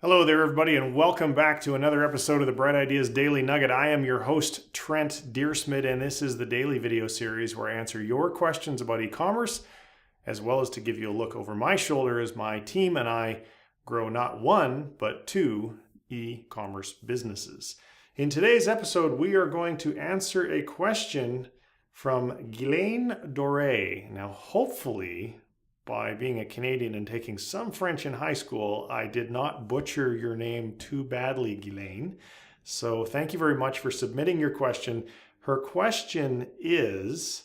Hello there, everybody, and welcome back to another episode of the Bright Ideas Daily Nugget. I am your host, Trent Dyrsmid, and this is the daily video series where I answer your questions about e-commerce, as well as to give you a look over my shoulder as my team and I grow not one, but two e-commerce businesses. In today's episode, we are going to answer a question from Ghislaine Doré. Now, hopefully, by being a Canadian and taking some French in high school, I did not butcher your name too badly, Ghislaine. So thank you very much for submitting your question. Her question is,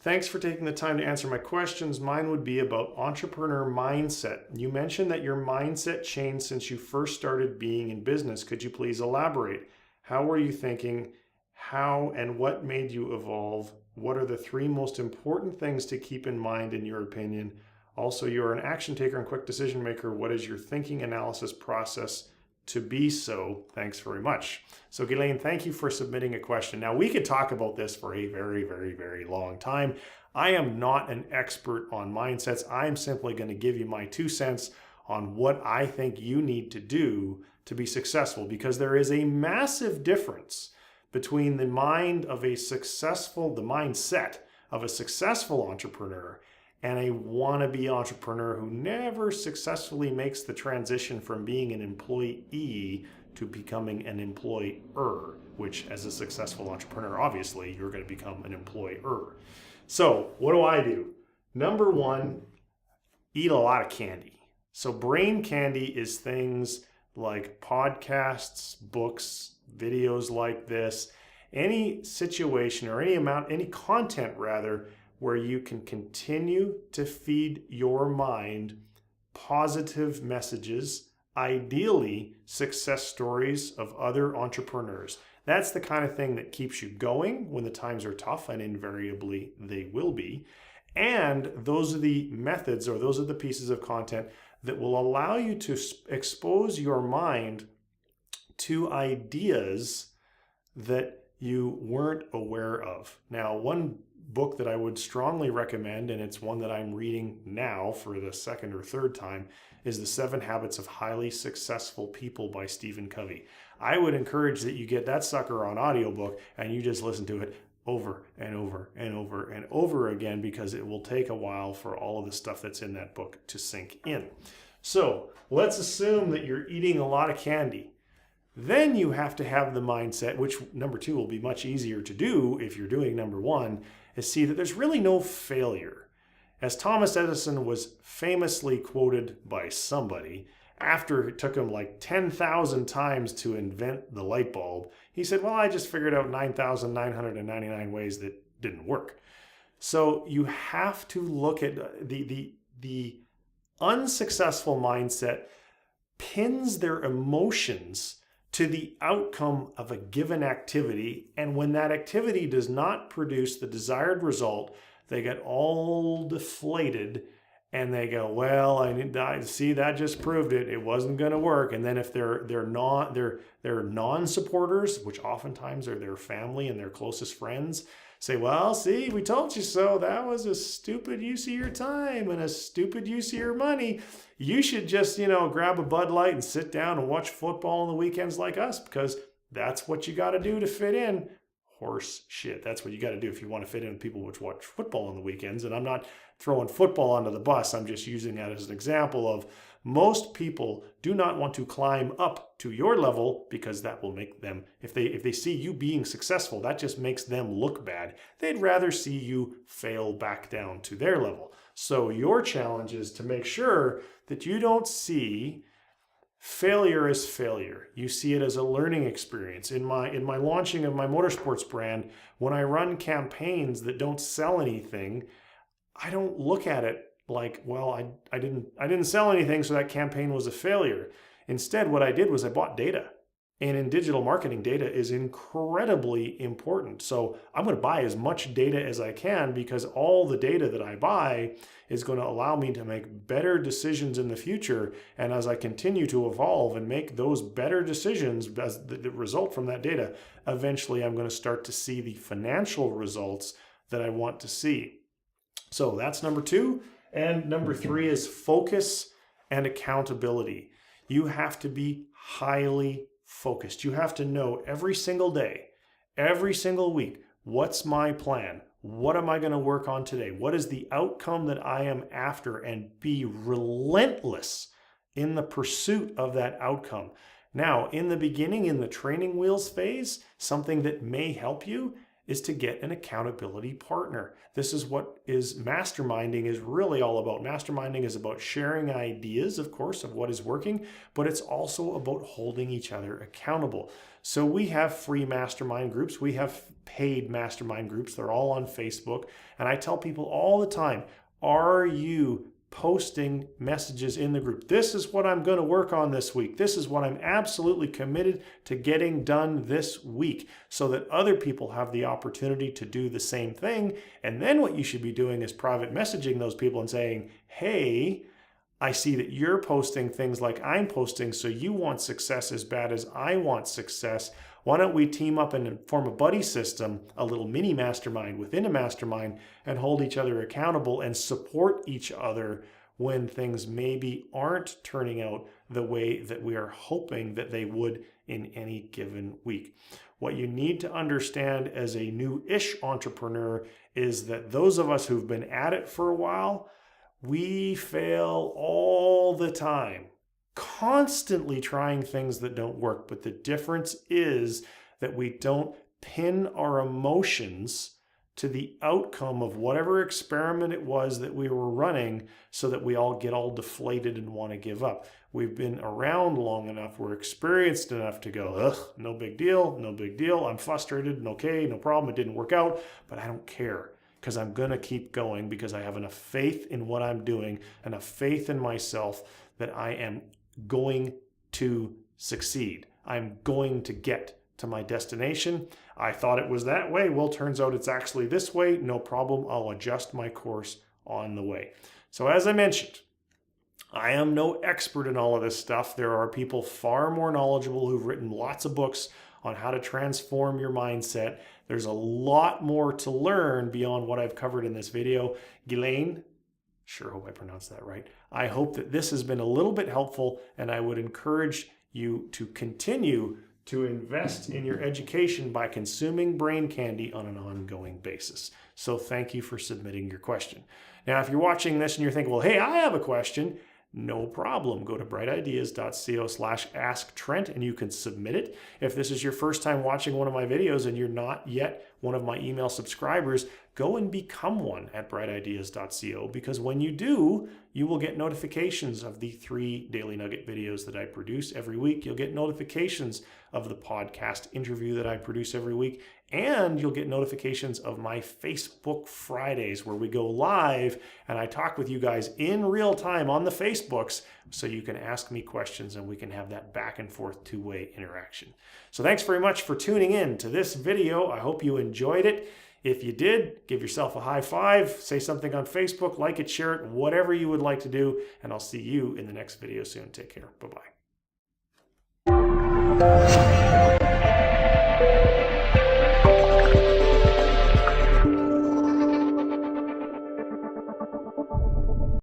thanks for taking the time to answer my questions. Mine would be about entrepreneur mindset. You mentioned that your mindset changed since you first started being in business. Could you please elaborate? How were you thinking? How and what made you evolve? What are the three most important things to keep in mind in your opinion? Also, you're an action taker and quick decision maker. What is your thinking analysis process to be so? Thanks very much. So Ghislaine, thank you for submitting a question. Now we could talk about this for a very long time. I am not an expert on mindsets. I'm simply going to give you my 2 cents on what I think you need to do to be successful, because there is a massive difference between the mindset of a successful entrepreneur and a wannabe entrepreneur who never successfully makes the transition from being an employee to becoming an employer, which as a successful entrepreneur, obviously, you're going to become an employer. So what do? Number one, eat a lot of candy. So brain candy is things like podcasts, books, videos like this, any situation or any content rather, where you can continue to feed your mind positive messages, ideally success stories of other entrepreneurs. That's the kind of thing that keeps you going when the times are tough, and invariably they will be. And those are the methods, or those are the pieces of content that will allow you to expose your mind to ideas that you weren't aware of. Now, one book that I would strongly recommend, and it's one that I'm reading now for the second or third time, is The 7 Habits of Highly Successful People by Stephen Covey. I would encourage that you get that sucker on audiobook and you just listen to it over and over and over and over again, because it will take a while for all of the stuff that's in that book to sink in. So let's assume that you're eating a lot of candy. Then you have to have the mindset, which number 2 will be much easier to do if you're doing number 1, is see that there's really no failure. As Thomas Edison was famously quoted by somebody, after it took him like 10,000 times to invent the light bulb, he said, well, I just figured out 9,999 ways that didn't work. So you have to look at the unsuccessful mindset pins their emotions to the outcome of a given activity. And when that activity does not produce the desired result, they get all deflated and they go, well, I see, that just proved it. It wasn't going to work. And then if they're non-supporters, which oftentimes are their family and their closest friends, say, well, see, we told you so. That was a stupid use of your time and a stupid use of your money. You should just, grab a Bud Light and sit down and watch football on the weekends like us, because that's what you got to do to fit in. Horse shit. That's what you got to do if you want to fit in with people which watch football on the weekends. And I'm not throwing football under the bus. I'm just using that as an example of most people do not want to climb up to your level, because that will make them, if they see you being successful, that just makes them look bad. They'd rather see you fail back down to their level. So your challenge is to make sure that you don't see failure as failure. You see it as a learning experience. In my launching of my motorsports brand, when I run campaigns that don't sell anything, I don't look at it like, well, I didn't sell anything, so that campaign was a failure. Instead, what I did was I bought data. And in digital marketing, data is incredibly important. So I'm going to buy as much data as I can, because all the data that I buy is going to allow me to make better decisions in the future. And as I continue to evolve and make those better decisions as the result from that data, eventually I'm going to start to see the financial results that I want to see. So that's number 2. And number 3 is focus and accountability. You have to be highly focused. You have to know every single day, every single week, what's my plan? What am I going to work on today? What is the outcome that I am after? And be relentless in the pursuit of that outcome. Now, in the beginning, in the training wheels phase, something that may help you is to get an accountability partner. This is what masterminding is really all about. Masterminding is about sharing ideas, of course, of what is working, but it's also about holding each other accountable. So we have free mastermind groups. We have paid mastermind groups. They're all on Facebook. And I tell people all the time, are you posting messages in the group? This is what I'm going to work on this week. This is what I'm absolutely committed to getting done this week, so that other people have the opportunity to do the same thing. And then what you should be doing is private messaging those people and saying, hey, I see that you're posting things like I'm posting, so you want success as bad as I want success. Why don't we team up and form a buddy system, a little mini mastermind within a mastermind, and hold each other accountable and support each other when things maybe aren't turning out the way that we are hoping that they would in any given week. What you need to understand as a new-ish entrepreneur is that those of us who've been at it for a while, we fail all the time, constantly trying things that don't work. But the difference is that we don't pin our emotions to the outcome of whatever experiment it was that we were running, so that we all get all deflated and want to give up. We've been around long enough, we're experienced enough to go, ugh, no big deal, no big deal. I'm frustrated and okay, no problem, it didn't work out, but I don't care, because I'm going to keep going, because I have enough faith in what I'm doing, enough faith in myself that I am going to succeed. I'm going to get to my destination. I thought it was that way. Well, turns out it's actually this way. No problem. I'll adjust my course on the way. So as I mentioned, I am no expert in all of this stuff. There are people far more knowledgeable who've written lots of books on how to transform your mindset. There's a lot more to learn beyond what I've covered in this video. Ghislaine, sure hope I pronounced that right. I hope that this has been a little bit helpful, and I would encourage you to continue to invest in your education by consuming brain candy on an ongoing basis. So thank you for submitting your question. Now, if you're watching this and you're thinking, well, hey, I have a question, no problem. Go to Brightideas.co/asktrent and you can submit it. If this is your first time watching one of my videos and you're not yet one of my email subscribers, go and become one at Brightideas.co, because when you do, you will get notifications of the 3 Daily Nugget videos that I produce every week. You'll get notifications of the podcast interview that I produce every week, and you'll get notifications of my Facebook Fridays, where we go live and I talk with you guys in real time on the Facebooks, so you can ask me questions and we can have that back and forth two-way interaction. So thanks very much for tuning in to this video. I hope you enjoyed it. If you did, give yourself a high five, say something on Facebook, like it, share it, whatever you would like to do, and I'll see you in the next video soon. Take care. Bye-bye.